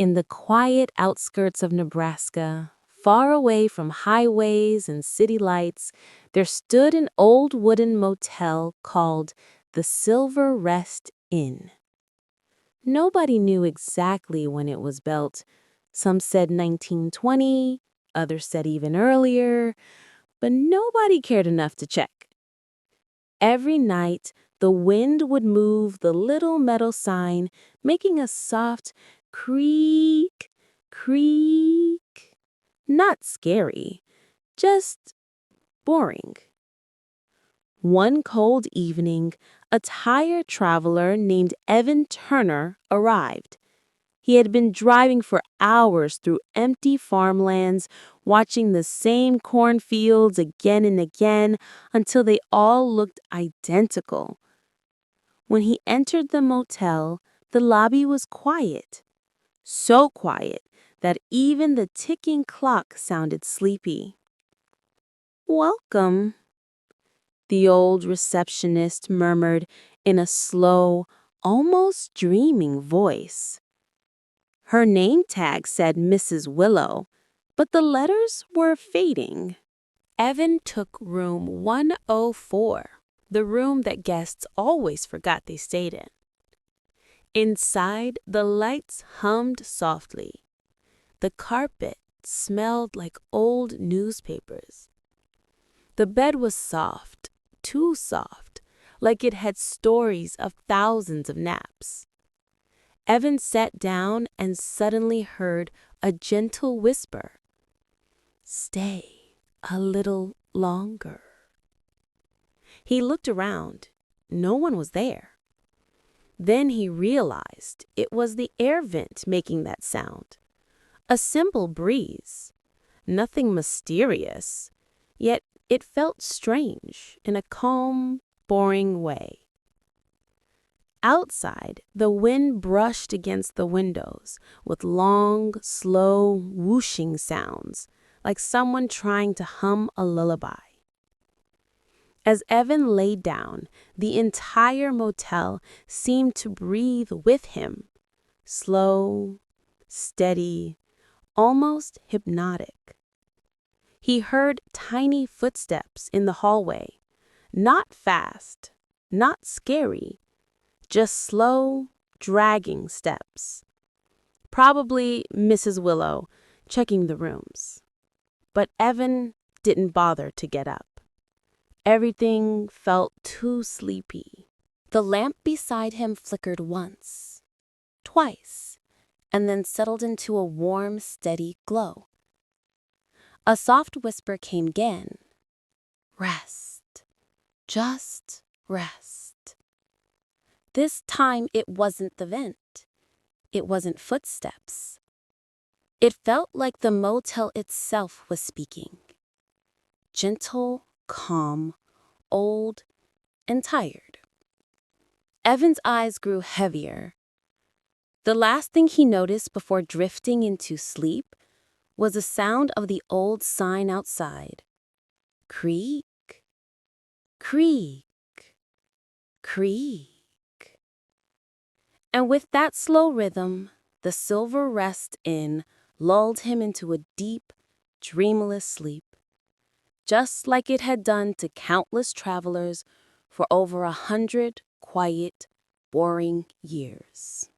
In the quiet outskirts of Nebraska, far away from highways and city lights, there stood an old wooden motel called the Silver Rest Inn. Nobody knew exactly when it was built. Some said 1920, others said even earlier, but nobody cared enough to check. Every night, the wind would move the little metal sign, making a soft creak, creak. Not scary, just boring. One cold evening, a tired traveler named Evan Turner arrived. He had been driving for hours through empty farmlands, watching the same cornfields again and again until they all looked identical. When he entered the motel, the lobby was quiet. So quiet that even the ticking clock sounded sleepy. "Welcome," the old receptionist murmured in a slow, almost dreaming voice. Her name tag said Mrs. Willow, but the letters were fading. Evan took room 104, the room that guests always forgot they stayed in. Inside, the lights hummed softly. The carpet smelled like old newspapers. The bed was soft, too soft, like it had stories of thousands of naps. Evan sat down and suddenly heard a gentle whisper. "Stay a little longer." He looked around. No one was there. Then he realized it was the air vent making that sound. A simple breeze. Nothing mysterious, yet it felt strange in a calm, boring way. Outside, the wind brushed against the windows with long, slow, whooshing sounds, like someone trying to hum a lullaby. As Evan lay down, the entire motel seemed to breathe with him, slow, steady, almost hypnotic. He heard tiny footsteps in the hallway, not fast, not scary, just slow, dragging steps. Probably Mrs. Willow checking the rooms. But Evan didn't bother to get up. Everything felt too sleepy. The lamp beside him flickered once, twice, and then settled into a warm, steady glow. A soft whisper came again. "Rest. Just rest." This time it wasn't the vent. It wasn't footsteps. It felt like the motel itself was speaking. Gentle, calm, old, and tired. Evan's eyes grew heavier. The last thing he noticed before drifting into sleep was the sound of the old sign outside. Creak, creak, creak. And with that slow rhythm, the Silver Rest Inn lulled him into a deep, dreamless sleep, just like it had done to countless travelers for over 100 quiet, boring years.